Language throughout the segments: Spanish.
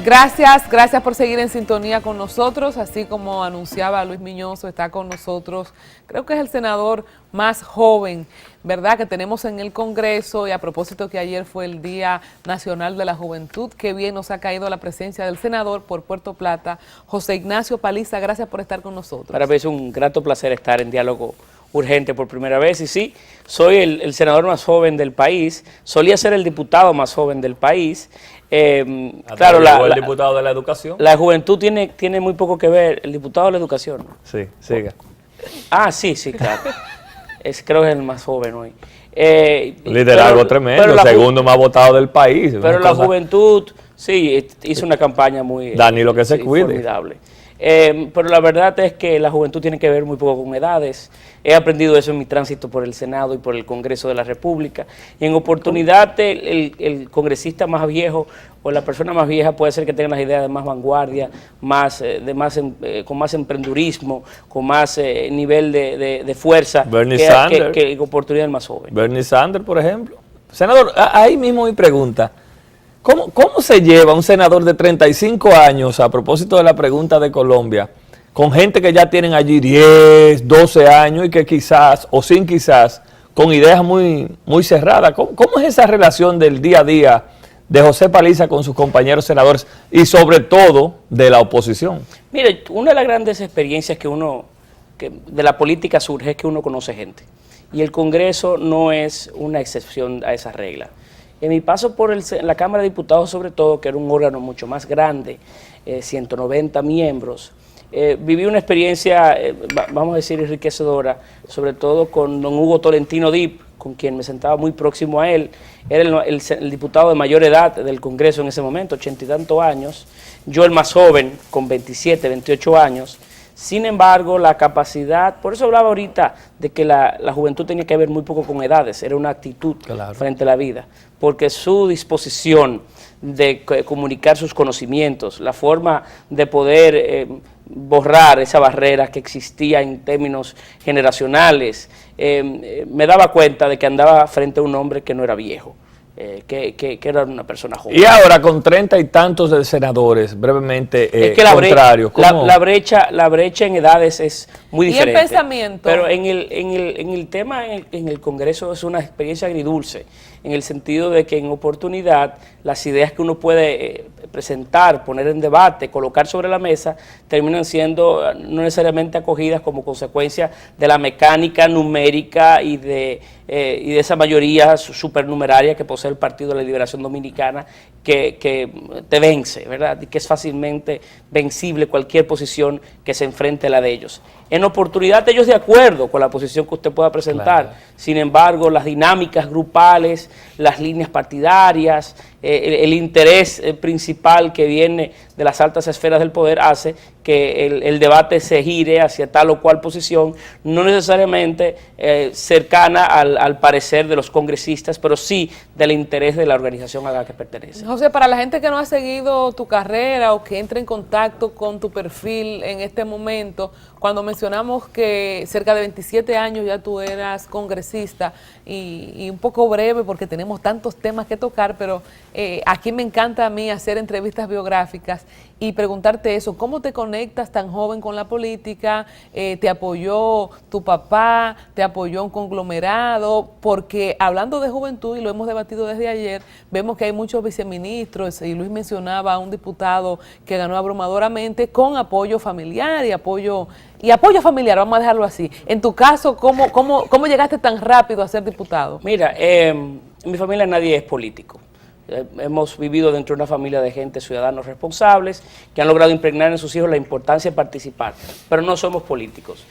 Gracias por seguir en sintonía con nosotros, así como anunciaba Luis Miñoso, está con nosotros, creo que es el senador más joven, ¿verdad?, que tenemos en el Congreso, y a propósito que ayer fue el Día Nacional de la Juventud, qué bien nos ha caído la presencia del senador por Puerto Plata, José Ignacio Paliza. Gracias por estar con nosotros. Para mí es un grato placer estar en Diálogo Urgente por primera vez, y sí, soy el senador más joven del país, solía ser el diputado más joven del país. Claro, el diputado de la educación. La juventud tiene muy poco que ver, el diputado de la educación. Sí, siga. Sí, claro. Creo que es el más joven hoy. Liderazgo tremendo, el segundo más votado del país. Pero la juventud, sí, hizo una campaña muy... Danilo, que se cuide. Formidable. Pero la verdad es que la juventud tiene que ver muy poco con edades. He aprendido eso en mi tránsito por el Senado y por el Congreso de la República. Y en oportunidad el congresista más viejo o la persona más vieja puede ser que tenga las ideas de más vanguardia, con más emprendurismo, con más nivel de fuerza que oportunidad el más joven. Bernie Sanders, por ejemplo. Senador, ahí mismo mi pregunta. ¿Cómo se lleva un senador de 35 años, a propósito de la pregunta de Colombia, con gente que ya tienen allí 10, 12 años y que quizás, o sin quizás, con ideas muy cerradas? ¿Cómo es esa relación del día a día de José Paliza con sus compañeros senadores y sobre todo de la oposición? Mire, una de las grandes experiencias que de la política surge es que uno conoce gente. Y el Congreso no es una excepción a esa regla. En mi paso por la Cámara de Diputados, sobre todo, que era un órgano mucho más grande, 190 miembros, viví una experiencia, vamos a decir, enriquecedora, sobre todo con don Hugo Tolentino Dip, con quien me sentaba muy próximo a él. Era el diputado de mayor edad del Congreso en ese momento, 80 y tantos años, yo el más joven, con 27, 28 años. Sin embargo, la capacidad, por eso hablaba ahorita de que la juventud tenía que ver muy poco con edades, era una actitud frente a la vida, porque su disposición de comunicar sus conocimientos, la forma de poder borrar esa barrera que existía en términos generacionales, me daba cuenta de que andaba frente a un hombre que no era viejo. Que era una persona joven. Y ahora con 30 y tantos de senadores, brevemente, es que la brecha en edades es muy diferente. ¿Y el pensamiento? Pero en el tema, en el Congreso es una experiencia agridulce, en el sentido de que en oportunidad las ideas que uno puede presentar, poner en debate, colocar sobre la mesa, terminan siendo no necesariamente acogidas como consecuencia de la mecánica numérica y de esa mayoría supernumeraria que posee el Partido de la Liberación Dominicana, que te vence, ¿verdad? Y que es fácilmente vencible cualquier posición que se enfrente a la de ellos. En oportunidad ellos de acuerdo con la posición que usted pueda presentar, claro. Sin embargo, las dinámicas grupales, las líneas partidarias, el interés principal que viene de las altas esferas del poder hace que el debate se gire hacia tal o cual posición, no necesariamente cercana al parecer de los congresistas, pero sí del interés de la organización a la que pertenece. José, para la gente que no ha seguido tu carrera o que entre en contacto con tu perfil en este momento, cuando mencionamos que cerca de 27 años ya tú eras congresista, y un poco breve porque tenemos tantos temas que tocar, pero aquí me encanta a mí hacer entrevistas biográficas y preguntarte eso, ¿cómo te conectas tan joven con la política? ¿Te apoyó tu papá? ¿Te apoyó un conglomerado? Porque hablando de juventud, y lo hemos debatido desde ayer, vemos que hay muchos viceministros, y Luis mencionaba a un diputado que ganó abrumadoramente con apoyo familiar y apoyo familiar, vamos a dejarlo así. En tu caso, ¿cómo llegaste tan rápido a ser diputado? Mira, en mi familia nadie es político. Hemos vivido dentro de una familia de gente, ciudadanos responsables, que han logrado impregnar en sus hijos la importancia de participar, pero no somos políticos.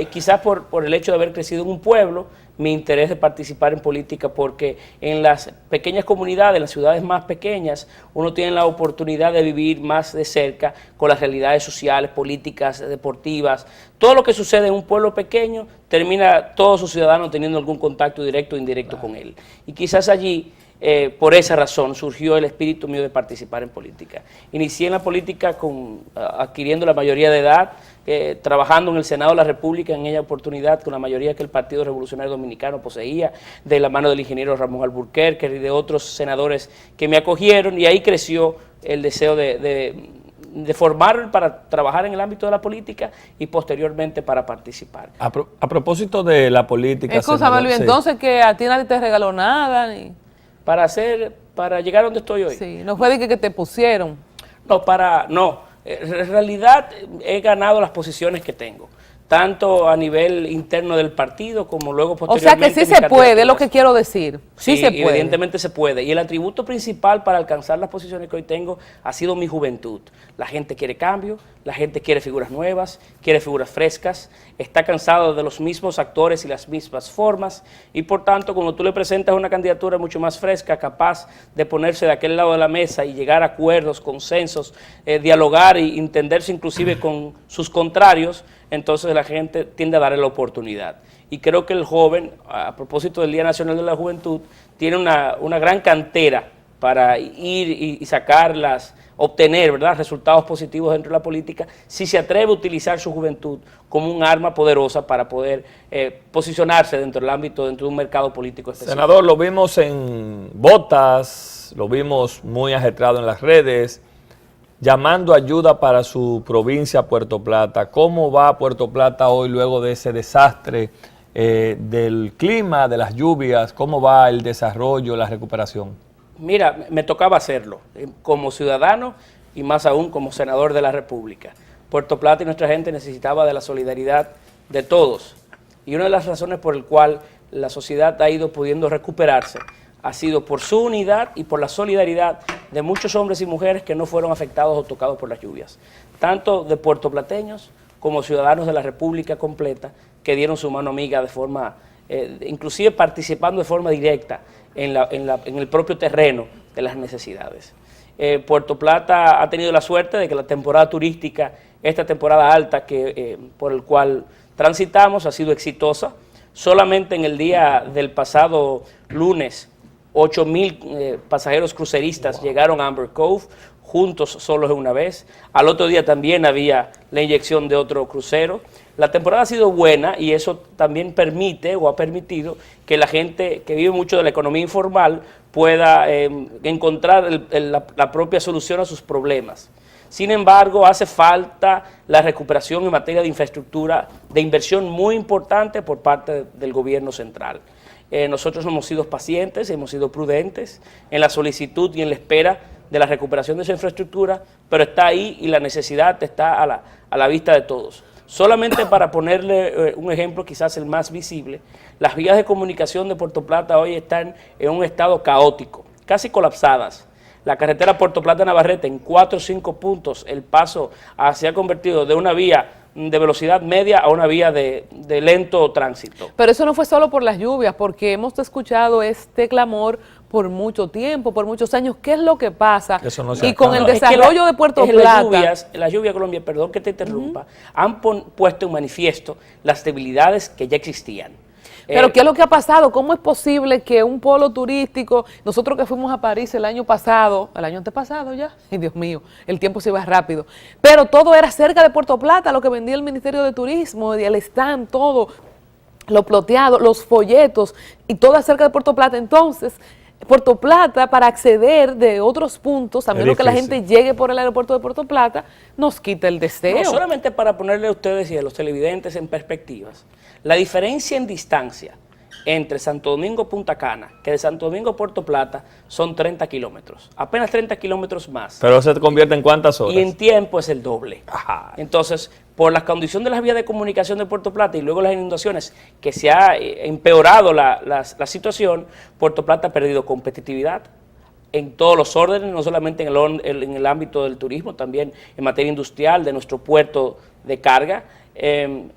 Quizás por el hecho de haber crecido en un pueblo, mi interés de participar en política, porque en las pequeñas comunidades, en las ciudades más pequeñas, uno tiene la oportunidad de vivir más de cerca con las realidades sociales, políticas, deportivas. Todo lo que sucede en un pueblo pequeño, termina todos sus ciudadanos teniendo algún contacto directo o indirecto con él. Y quizás allí, por esa razón, surgió el espíritu mío de participar en política. Inicié en la política adquiriendo la mayoría de edad, trabajando en el Senado de la República en aquella oportunidad con la mayoría que el Partido Revolucionario Dominicano poseía, de la mano del ingeniero Ramón Alburquerque y de otros senadores que me acogieron, y ahí creció el deseo de formar para trabajar en el ámbito de la política y posteriormente para participar. A propósito de la política, Escúchame, Luis, sí. Entonces que a ti nadie te regaló nada. Ni... Para llegar a donde estoy hoy. Sí, no fue de que te pusieron. No. En realidad he ganado las posiciones que tengo, tanto a nivel interno del partido como luego posteriormente. O sea que sí se puede, es lo que quiero decir. Sí se puede. Evidentemente se puede. Y el atributo principal para alcanzar las posiciones que hoy tengo ha sido mi juventud. La gente quiere cambio, la gente quiere figuras nuevas, quiere figuras frescas, está cansado de los mismos actores y las mismas formas, y por tanto, cuando tú le presentas una candidatura mucho más fresca, capaz de ponerse de aquel lado de la mesa y llegar a acuerdos, consensos, dialogar e entenderse inclusive con sus contrarios, entonces la gente tiende a darle la oportunidad. Y creo que el joven, a propósito del Día Nacional de la Juventud, tiene una gran cantera para ir y sacarlas, obtener, ¿verdad?, resultados positivos dentro de la política, si se atreve a utilizar su juventud como un arma poderosa para poder posicionarse dentro del ámbito, dentro de un mercado político específico. Senador, lo vimos en botas, lo vimos muy ajetrado en las redes, llamando ayuda para su provincia, Puerto Plata. ¿Cómo va Puerto Plata hoy luego de ese desastre del clima, de las lluvias? ¿Cómo va el desarrollo, la recuperación? Mira, me tocaba hacerlo como ciudadano y más aún como senador de la República. Puerto Plata y nuestra gente necesitaba de la solidaridad de todos. Y una de las razones por el cual la sociedad ha ido pudiendo recuperarse ha sido por su unidad y por la solidaridad de muchos hombres y mujeres que no fueron afectados o tocados por las lluvias, tanto de puertoplateños como ciudadanos de la República completa que dieron su mano amiga de forma, inclusive participando de forma directa en el propio terreno de las necesidades. Puerto Plata ha tenido la suerte de que la temporada turística, esta temporada alta por el cual transitamos, ha sido exitosa. Solamente en el día del pasado lunes, 8,000 pasajeros cruceristas llegaron a Amber Cove, juntos solos de una vez. Al otro día también había la inyección de otro crucero. La temporada ha sido buena y eso también permite o ha permitido que la gente que vive mucho de la economía informal pueda encontrar la propia solución a sus problemas. Sin embargo, hace falta la recuperación en materia de infraestructura, de inversión muy importante por parte del gobierno central. Nosotros hemos sido pacientes, hemos sido prudentes en la solicitud y en la espera de la recuperación de esa infraestructura, pero está ahí y la necesidad está a la vista de todos. Solamente para ponerle un ejemplo, quizás el más visible, las vías de comunicación de Puerto Plata hoy están en un estado caótico, casi colapsadas. La carretera Puerto Plata-Navarrete, en 4 o 5 puntos, el paso se ha convertido de una vía de velocidad media a una vía de lento tránsito. Pero eso no fue solo por las lluvias, porque hemos escuchado este clamor por mucho tiempo, por muchos años. ¿Qué es lo que pasa? Eso no se y con el desarrollo de Puerto Plata. Las lluvias, Colombia, perdón que te interrumpa, han puesto en manifiesto las debilidades que ya existían. Pero ¿qué es lo que ha pasado? ¿Cómo es posible que un polo turístico, nosotros que fuimos a París el año antepasado ya, ay Dios mío, el tiempo se va rápido, pero todo era cerca de Puerto Plata, lo que vendía el Ministerio de Turismo, el stand, todo, lo ploteado, los folletos, y todo acerca de Puerto Plata? Entonces, Puerto Plata, para acceder de otros puntos, a menos que la gente llegue por el aeropuerto de Puerto Plata, nos quita el deseo. No, solamente para ponerle a ustedes y a los televidentes en perspectivas, la diferencia en distancia entre Santo Domingo Punta Cana, que de Santo Domingo a Puerto Plata, son 30 kilómetros, apenas 30 kilómetros más. ¿Pero se convierte en cuántas horas? Y en tiempo es el doble. Ajá. Entonces, por la condición de las vías de comunicación de Puerto Plata y luego las inundaciones, que se ha empeorado la situación, Puerto Plata ha perdido competitividad en todos los órdenes, no solamente en el ámbito del turismo, también en materia industrial, de nuestro puerto de carga, en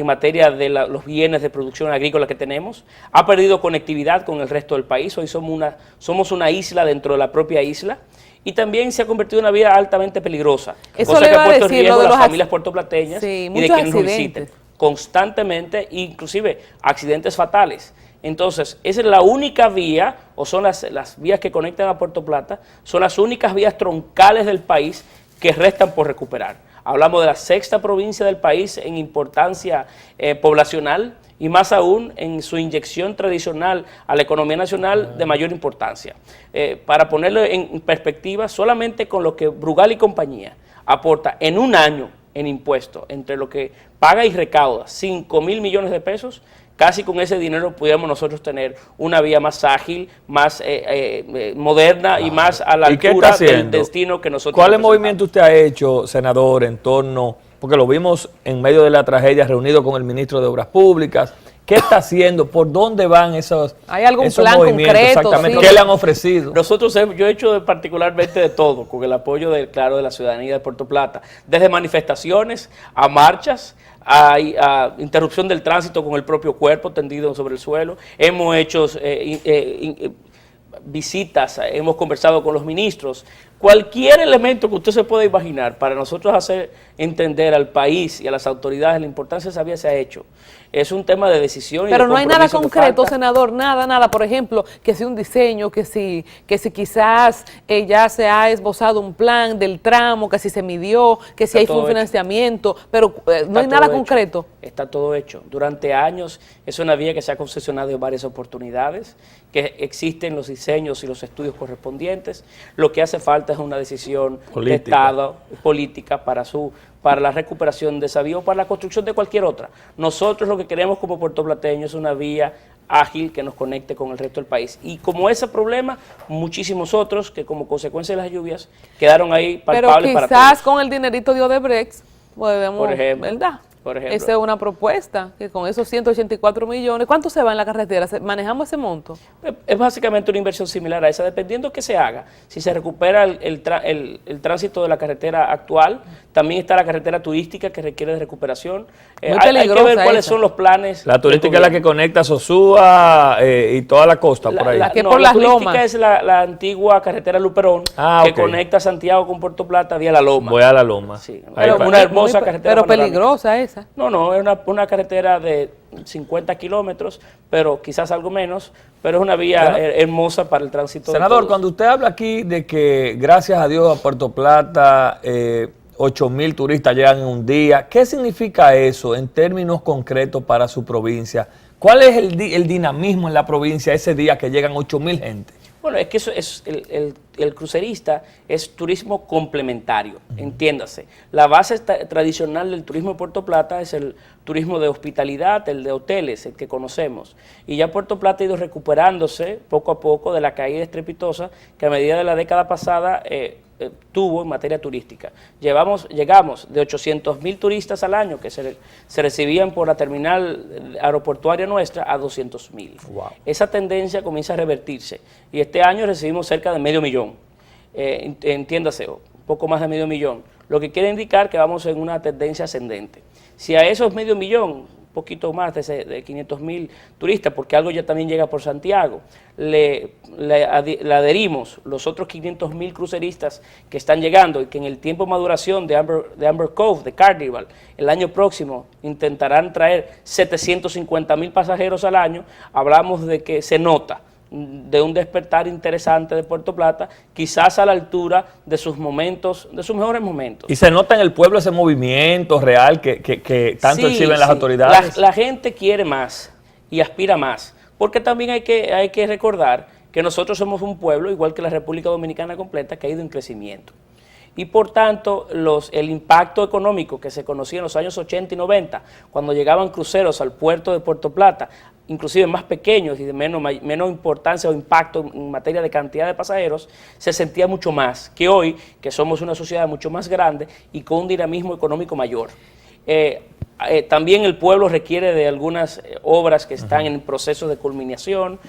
materia de los bienes de producción agrícola que tenemos. Ha perdido conectividad con el resto del país. Hoy somos una isla dentro de la propia isla, y también se ha convertido en una vía altamente peligrosa. Eso cosa le que iba ha a puesto en decir, riesgo lo de a las los familias puertoplateñas sí, y de quienes nos accidentes. visiten constantemente, inclusive accidentes fatales. Entonces, esa es la única vía, o son las vías que conectan a Puerto Plata, son las únicas vías troncales del país que restan por recuperar. Hablamos de la sexta provincia del país en importancia poblacional y más aún en su inyección tradicional a la economía nacional de mayor importancia. Para ponerlo en perspectiva, solamente con lo que Brugal y compañía aporta en un año en impuestos, entre lo que paga y recauda, 5.000 millones de pesos, casi con ese dinero pudiéramos nosotros tener una vía más ágil, más moderna y más a la altura del destino que nosotros ¿Cuál movimiento usted ha hecho, senador, en torno, porque lo vimos en medio de la tragedia reunido con el ministro de Obras Públicas? ¿Qué está haciendo? ¿Por dónde van esos movimientos? ¿Hay algún plan concreto? Exactamente. Sí. ¿Qué le han ofrecido? Nosotros yo he hecho particularmente de todo, con el apoyo de la ciudadanía de Puerto Plata, desde manifestaciones a marchas, a interrupción del tránsito con el propio cuerpo tendido sobre el suelo. Hemos hecho visitas, hemos conversado con los ministros. Cualquier elemento que usted se pueda imaginar para nosotros hacer entender al país y a las autoridades la importancia de esa vía se ha hecho. Es un tema de decisión. Pero no hay nada concreto, senador, nada. Por ejemplo, que si un diseño, que si quizás ya se ha esbozado un plan del tramo, que si se midió, que si hay un financiamiento, pero no hay nada concreto. Está todo hecho. Durante años es una vía que se ha concesionado en varias oportunidades, que existen los diseños y los estudios correspondientes. Lo que hace falta es una decisión de Estado, política, para la recuperación de esa vía o para la construcción de cualquier otra. Nosotros lo que queremos como puertoplateños es una vía ágil que nos conecte con el resto del país. Y como ese problema, muchísimos otros que como consecuencia de las lluvias quedaron ahí palpables para todos. Pero quizás con el dinerito de Odebrecht podemos, por ejemplo, ¿verdad? Por ejemplo. Esa es una propuesta, que con esos 184 millones, ¿cuánto se va en la carretera? ¿Manejamos ese monto? Es básicamente una inversión similar a esa, dependiendo que se haga. Si se recupera el tránsito de la carretera actual, también está la carretera turística que requiere de recuperación. Hay que ver cuáles son los planes. La turística es la que conecta Sosúa y toda la costa por ahí. La que no, por la las turística lomas. es la antigua carretera Luperón, que conecta Santiago con Puerto Plata vía La Loma. Voy a La Loma. Sí, una hermosa carretera. Pero peligrosa esa. No, es una carretera de 50 kilómetros, pero quizás algo menos, pero es una vía hermosa para el tránsito. Senador, cuando usted habla aquí de que gracias a Dios a Puerto Plata 8.000 turistas llegan en un día, ¿qué significa eso en términos concretos para su provincia? ¿Cuál es el dinamismo en la provincia ese día que llegan 8.000 gente? Bueno, es que eso es el crucerista es turismo complementario, entiéndase. La base tradicional del turismo de Puerto Plata es el turismo de hospitalidad, el de hoteles, el que conocemos. Y ya Puerto Plata ha ido recuperándose poco a poco de la caída estrepitosa que a medida de la década pasada tuvo en materia turística. Llegamos de 800.000 turistas al año que se recibían por la terminal aeroportuaria nuestra a 200.000. Wow. Esa tendencia comienza a revertirse y este año recibimos cerca de 500.000. Entiéndase, un poco más de 500.000, lo que quiere indicar que vamos en una tendencia ascendente. Si a esos 500.000, un poquito más de 500.000 turistas, porque algo ya también llega por Santiago, le adherimos los otros 500.000 cruceristas que están llegando y que en el tiempo de maduración de Amber Cove, de Carnival, el año próximo intentarán traer 750.000 pasajeros al año, hablamos de que se nota de un despertar interesante de Puerto Plata, quizás a la altura de sus momentos, de sus mejores momentos. ¿Y se nota en el pueblo ese movimiento real que tanto exhiben las autoridades? La gente quiere más y aspira más, porque también hay que recordar que nosotros somos un pueblo, igual que la República Dominicana completa, que ha ido en crecimiento. Y por tanto, el impacto económico que se conocía en los años 80 y 90, cuando llegaban cruceros al puerto de Puerto Plata, inclusive más pequeños y de menos importancia o impacto en materia de cantidad de pasajeros, se sentía mucho más que hoy, que somos una sociedad mucho más grande y con un dinamismo económico mayor. También el pueblo requiere de algunas obras que están en proceso de culminación.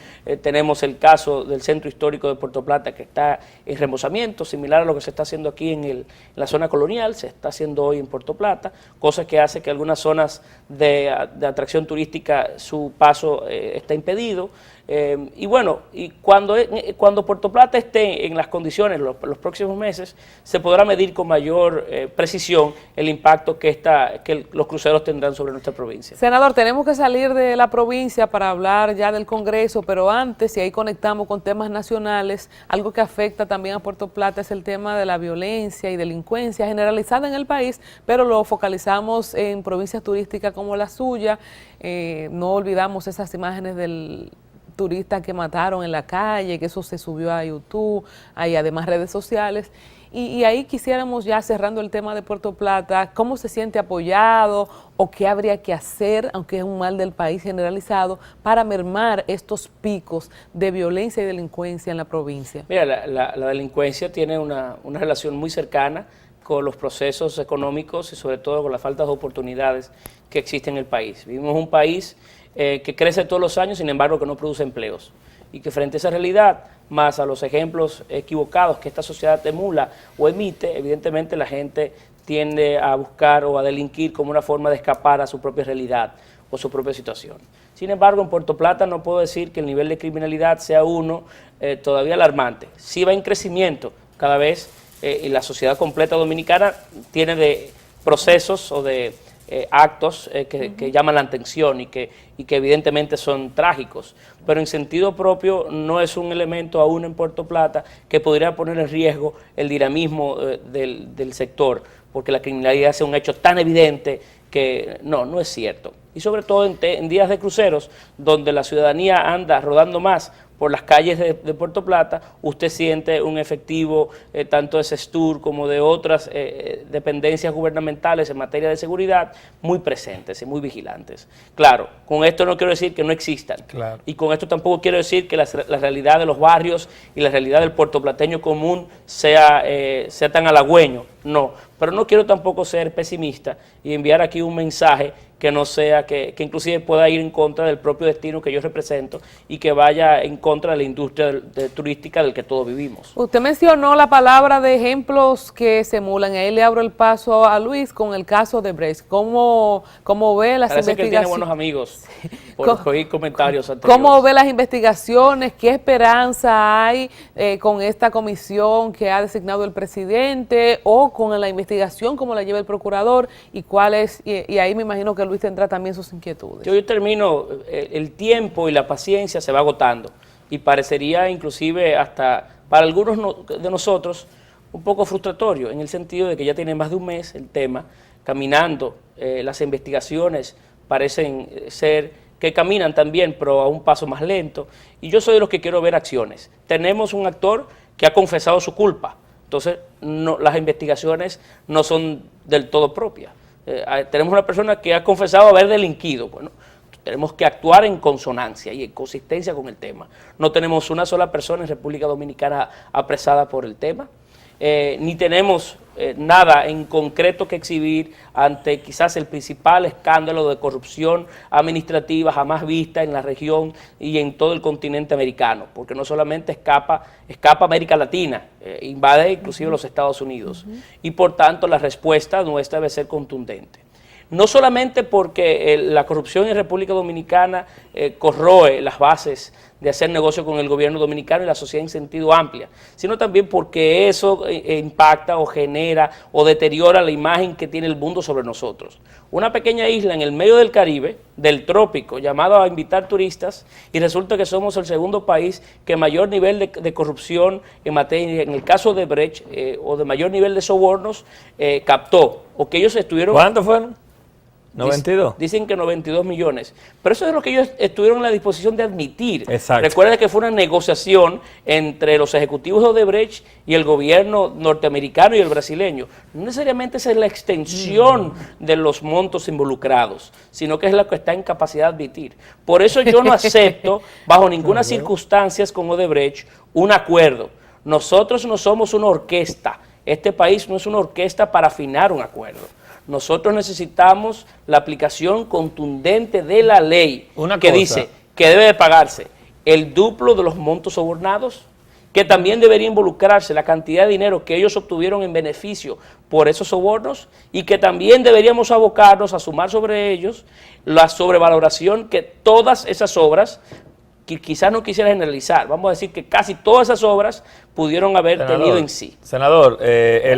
Tenemos el caso del Centro Histórico de Puerto Plata que está en remozamiento, similar a lo que se está haciendo aquí en la zona colonial, se está haciendo hoy en Puerto Plata, cosa que hace que algunas zonas de atracción turística su paso está impedido. Y bueno, y cuando Puerto Plata esté en las condiciones, los próximos meses, se podrá medir con mayor precisión el impacto que los cruceros tendrán sobre nuestra provincia. Senador, tenemos que salir de la provincia para hablar ya del Congreso, pero antes, y ahí conectamos con temas nacionales, algo que afecta también a Puerto Plata es el tema de la violencia y delincuencia generalizada en el país, pero lo focalizamos en provincias turísticas como la suya. No olvidamos esas imágenes del turista que mataron en la calle, que eso se subió a YouTube, y además redes sociales. Y ahí quisiéramos ya cerrando el tema de Puerto Plata, ¿cómo se siente apoyado o qué habría que hacer, aunque es un mal del país generalizado, para mermar estos picos de violencia y delincuencia en la provincia? Mira, la delincuencia tiene una relación muy cercana con los procesos económicos y sobre todo con las faltas de oportunidades que existen en el país. Vivimos un país que crece todos los años, sin embargo que no produce empleos, y que frente a esa realidad, más a los ejemplos equivocados que esta sociedad emula o emite, evidentemente la gente tiende a buscar o a delinquir como una forma de escapar a su propia realidad o su propia situación. Sin embargo, en Puerto Plata no puedo decir que el nivel de criminalidad sea todavía alarmante. Sí va en crecimiento cada vez, y la sociedad completa dominicana tiene de procesos o de actos que llaman la atención y que evidentemente son trágicos, pero en sentido propio no es un elemento aún en Puerto Plata que podría poner en riesgo el dinamismo del sector, porque la criminalidad sea un hecho tan evidente que no es cierto. Y sobre todo en días de cruceros, donde la ciudadanía anda rodando más por las calles de Puerto Plata, usted siente un efectivo tanto de SESTUR como de otras dependencias gubernamentales en materia de seguridad muy presentes y muy vigilantes. Claro, con esto no quiero decir que no existan, claro, y con esto tampoco quiero decir que la realidad de los barrios y la realidad del puertoplateño común sea tan halagüeño, no, pero no quiero tampoco ser pesimista y enviar aquí un mensaje que no sea, que inclusive pueda ir en contra del propio destino que yo represento y que vaya en contra de la industria turística del que todos vivimos. Usted mencionó la palabra de ejemplos que se emulan, ahí le abro el paso a Luis con el caso de Brecht. ¿Cómo ve las Parece investigaciones? Que tiene buenos amigos, por oír comentarios anteriores. ¿Cómo ve las investigaciones? ¿Qué esperanza hay con esta comisión que ha designado el presidente o con la investigación como la lleva el procurador? ¿Y cuál es? Y ahí me imagino que Luis tendrá también sus inquietudes. Yo termino, el tiempo y la paciencia se va agotando y parecería inclusive hasta para algunos de nosotros un poco frustratorio en el sentido de que ya tiene más de un mes el tema caminando, las investigaciones parecen ser que caminan también pero a un paso más lento y yo soy de los que quiero ver acciones. Tenemos un actor que ha confesado su culpa, entonces las investigaciones no son del todo propias. Tenemos una persona que ha confesado haber delinquido, bueno, tenemos que actuar en consonancia y en consistencia con el tema. No tenemos una sola persona en República Dominicana apresada por el tema, ni tenemos nada en concreto que exhibir ante quizás el principal escándalo de corrupción administrativa jamás vista en la región y en todo el continente americano, porque no solamente escapa América Latina, invade inclusive los Estados Unidos, y por tanto la respuesta nuestra debe ser contundente. No solamente porque la corrupción en República Dominicana corroe las bases de hacer negocio con el gobierno dominicano y la sociedad en sentido amplio, sino también porque eso impacta o genera o deteriora la imagen que tiene el mundo sobre nosotros. Una pequeña isla en el medio del Caribe, del trópico, llamado a invitar turistas, y resulta que somos el segundo país que mayor nivel de corrupción en materia, en el caso de Brecht, o de mayor nivel de sobornos, captó, o que ellos estuvieron... ¿Cuántos fueron? 92. Dicen que 92 millones. Pero eso es lo que ellos estuvieron en la disposición de admitir. Exacto. Recuerda que fue una negociación entre los ejecutivos de Odebrecht y el gobierno norteamericano y el brasileño. No necesariamente esa es la extensión de los montos involucrados, sino que es la que está en capacidad de admitir. Por eso yo no acepto, bajo ninguna circunstancia con Odebrecht, un acuerdo. Nosotros no somos una orquesta. Este país no es una orquesta para afinar un acuerdo. Nosotros necesitamos la aplicación contundente de la ley que dice que debe de pagarse el duplo de los montos sobornados, que también debería involucrarse la cantidad de dinero que ellos obtuvieron en beneficio por esos sobornos y que también deberíamos abocarnos a sumar sobre ellos la sobrevaloración que todas esas obras que quizás no quisiera generalizar, vamos a decir que casi todas esas obras pudieron haber tenido en sí. Senador,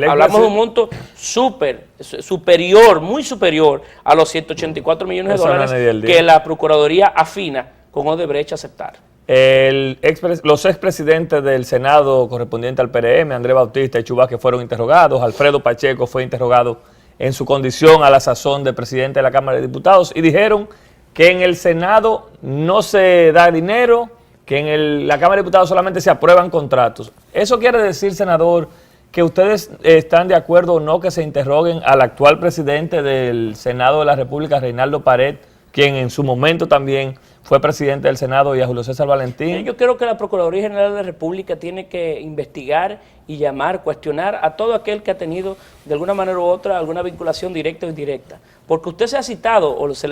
hablamos de un monto superior, muy superior a los 184 millones de dólares que la Procuraduría afina con Odebrecht aceptar. Los expresidentes del Senado correspondiente al PRM, Andrés Bautista y Chu Vázquez, fueron interrogados. Alfredo Pacheco fue interrogado en su condición a la sazón de presidente de la Cámara de Diputados y dijeron que en el Senado no se da dinero, que en la Cámara de Diputados solamente se aprueban contratos. ¿Eso quiere decir, senador, que ustedes están de acuerdo o no que se interroguen al actual presidente del Senado de la República, Reinaldo Pared, quien en su momento también fue presidente del Senado, y a Julio César Valentín? Yo creo que la Procuraduría General de la República tiene que investigar y llamar, cuestionar a todo aquel que ha tenido de alguna manera u otra alguna vinculación directa o indirecta. Porque usted sea citado o se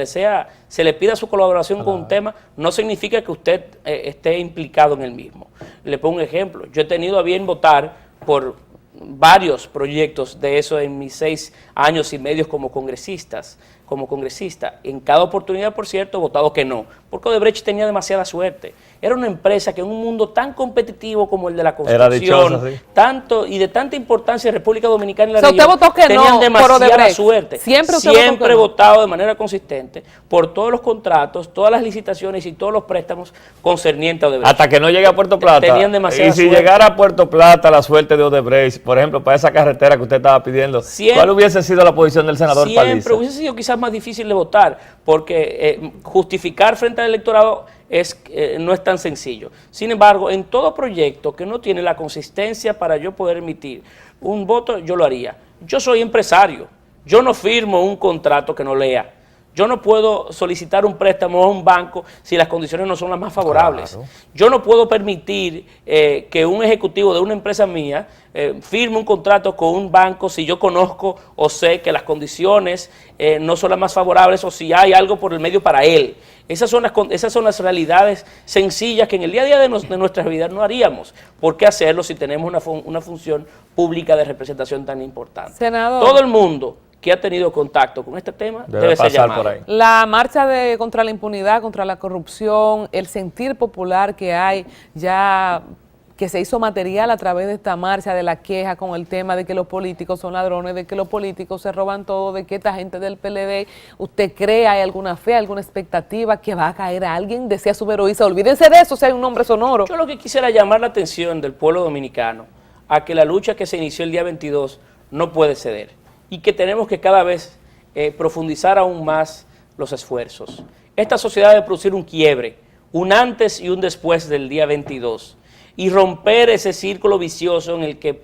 le pida su colaboración con un tema, no significa que usted esté implicado en el mismo. Le pongo un ejemplo. Yo he tenido a bien votar por varios proyectos de eso en mis 6 años y medio como congresista. En cada oportunidad, por cierto, he votado que no, porque Odebrecht tenía demasiada suerte. Era una empresa que en un mundo tan competitivo como el de la construcción, tanto y de tanta importancia en República Dominicana y la región, tenían demasiada suerte. Siempre he votado de manera consistente por todos los contratos, todas las licitaciones y todos los préstamos concernientes a Odebrecht. Hasta que no llegue a Puerto Plata. Tenían demasiada suerte. Y si llegara a Puerto Plata la suerte de Odebrecht, por ejemplo, para esa carretera que usted estaba pidiendo, ¿cuál hubiese sido la posición del senador Paliza? Siempre hubiese sido quizás más difícil de votar, porque justificar frente al electorado no es tan sencillo. Sin embargo, en todo proyecto que no tiene la consistencia para yo poder emitir un voto, yo lo haría. Yo soy empresario, yo no firmo un contrato que no lea. Yo no puedo solicitar un préstamo a un banco si las condiciones no son las más favorables. Claro. Yo no puedo permitir que un ejecutivo de una empresa mía firme un contrato con un banco si yo conozco o sé que las condiciones no son las más favorables o si hay algo por el medio para él. Esas son las realidades sencillas que en el día a día de nuestras vidas no haríamos. ¿Por qué hacerlo si tenemos una función pública de representación tan importante? Senador. Todo el mundo que ha tenido contacto con este tema debe ser llamado. Por ahí. La marcha contra la impunidad, contra la corrupción, el sentir popular que hay ya, que se hizo material a través de esta marcha, de la queja con el tema de que los políticos son ladrones, de que los políticos se roban todo, de que esta gente del PLD, ¿usted cree, hay alguna fe, alguna expectativa que va a caer a alguien? Decía Suberoísa, olvídense de eso si hay un nombre sonoro. Yo lo que quisiera llamar la atención del pueblo dominicano a que la lucha que se inició el día 22 no puede ceder y que tenemos que cada vez profundizar aún más los esfuerzos. Esta sociedad debe producir un quiebre, un antes y un después del día 22, y romper ese círculo vicioso en el que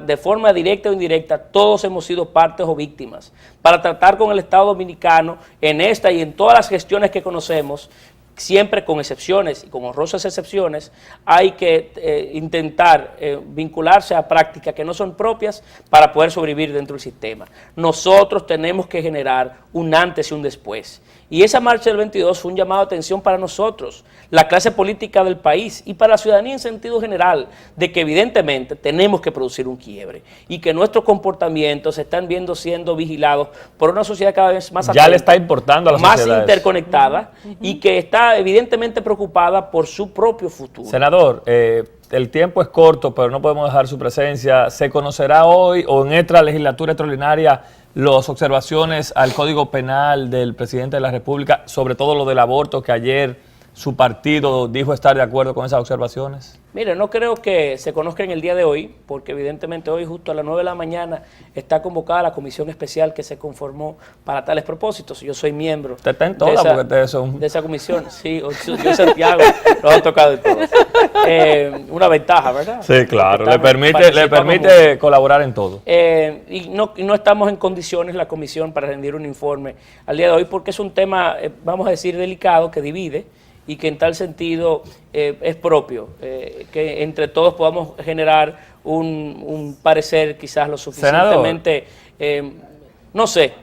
de forma directa o indirecta todos hemos sido partes o víctimas, para tratar con el Estado dominicano en esta y en todas las gestiones que conocemos, siempre con excepciones y con honrosas excepciones, hay que intentar vincularse a prácticas que no son propias para poder sobrevivir dentro del sistema. Nosotros tenemos que generar un antes y un después. Y esa marcha del 22 fue un llamado de atención para nosotros, la clase política del país y para la ciudadanía en sentido general, de que evidentemente tenemos que producir un quiebre y que nuestros comportamientos se están viendo siendo vigilados por una sociedad cada vez más atenta, ya le está importando a la sociedad, más interconectada y que está evidentemente preocupada por su propio futuro. Senador, el tiempo es corto, pero no podemos dejar su presencia. ¿Se conocerá hoy o en esta legislatura extraordinaria las observaciones al Código Penal del presidente de la República, sobre todo lo del aborto, que ayer su partido dijo estar de acuerdo con esas observaciones? Mire, no creo que se conozca en el día de hoy, porque evidentemente hoy justo a las 9 de la mañana está convocada la comisión especial que se conformó para tales propósitos. Yo soy miembro de esa comisión. Sí, yo Santiago, lo ha tocado de todos. Una ventaja, ¿verdad? Sí, claro, le permite colaborar en todo. Y no estamos en condiciones, la comisión, para rendir un informe al día de hoy, porque es un tema, vamos a decir, delicado, que divide, y que en tal sentido es propio, que entre todos podamos generar un parecer quizás lo suficientemente, no sé,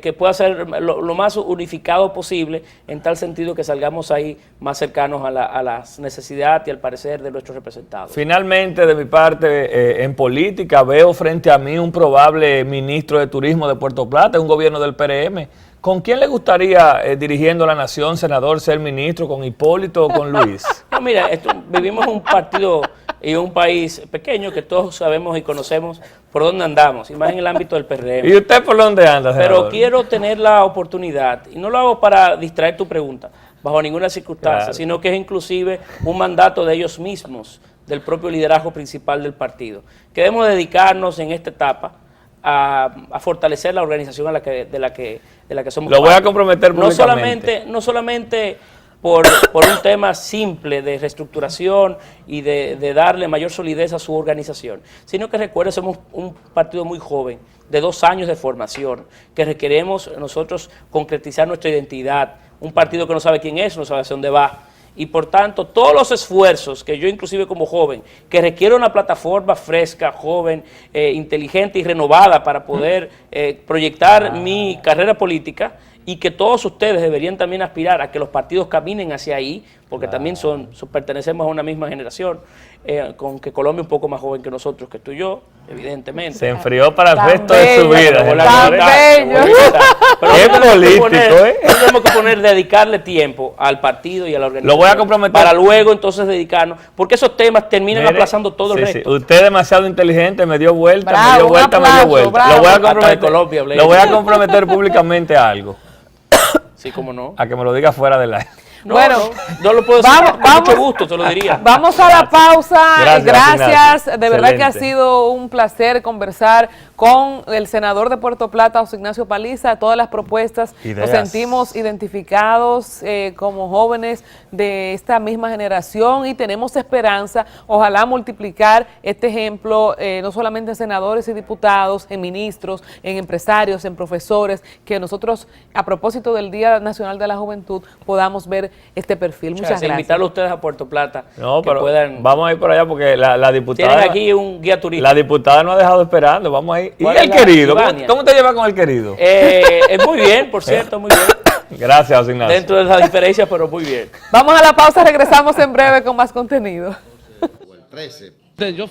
que pueda ser lo más unificado posible, en tal sentido que salgamos ahí más cercanos a las necesidades y al parecer de nuestros representados. Finalmente, de mi parte, en política, veo frente a mí un probable ministro de Turismo de Puerto Plata, un gobierno del PRM. ¿Con quién le gustaría, dirigiendo la nación, senador, ser ministro? ¿Con Hipólito o con Luis? No, mira, vivimos en un partido y un país pequeño que todos sabemos y conocemos por dónde andamos, y más en el ámbito del PRM. ¿Y usted por dónde anda, senador? Pero quiero tener la oportunidad, y no lo hago para distraer tu pregunta, bajo ninguna circunstancia, Claro. sino que es inclusive un mandato de ellos mismos, del propio liderazgo principal del partido. Que debemos dedicarnos en esta etapa a fortalecer la organización de la que somos Lo voy a parte. comprometer públicamente. No solamente por un tema simple de reestructuración y de darle mayor solidez a su organización, sino que recuerde, somos un partido muy joven, de 2 años de formación, que requeremos nosotros concretizar nuestra identidad, un partido que no sabe quién es, no sabe hacia dónde va. Y por tanto, todos los esfuerzos que yo inclusive como joven, que requiero una plataforma fresca, joven, inteligente y renovada para poder proyectar mi carrera política, y que todos ustedes deberían también aspirar a que los partidos caminen hacia ahí, porque también pertenecemos a una misma generación, con que Colombia es un poco más joven que nosotros, que tú y yo, evidentemente. Se enfrió para el Tan resto de su bello, vida. tan bello. Es político, ¿eh? Tenemos que dedicarle tiempo al partido y a la organización. Lo voy a comprometer. Para luego entonces dedicarnos, porque esos temas terminan Mire, aplazando todo el sí, resto. sí. Usted es demasiado inteligente, me dio vuelta, Bravo, me dio un vuelta, me aplauso, dio vuelta. bravo. Lo voy a Hasta de comprometer, Colombia, Blake. lo voy a comprometer públicamente a algo, Sí, cómo no. a que me lo diga fuera del aire. No, Bueno, no lo puedo decir, vamos- con mucho vamos- gusto te lo diría. Vamos a la pausa. Gracias, Gracias. Ignacio. De verdad que ha Excelente. sido un placer conversar con el senador de Puerto Plata, José Ignacio Paliza. Todas las propuestas nos Ideas. sentimos identificados como jóvenes de esta misma generación y tenemos esperanza. Ojalá multiplicar este ejemplo no solamente en senadores y diputados, en ministros, en empresarios, en profesores, que nosotros, a propósito del Día Nacional de la Juventud, podamos ver este perfil. Muchas gracias. Invitarlos a ustedes a Puerto Plata. No, que pero puedan. vamos a ir por allá porque la diputada... Tienen aquí un guía turístico. La diputada no ha dejado esperando, vamos a ir. ¿Y ¿Cuál es el la querido? Ivania? ¿Cómo te llevas con el querido? Es muy bien, por cierto, muy bien. Gracias, José Ignacio. Dentro de las diferencias, pero muy bien. Vamos a la pausa, regresamos en breve con más contenido. O el 13. Diálogo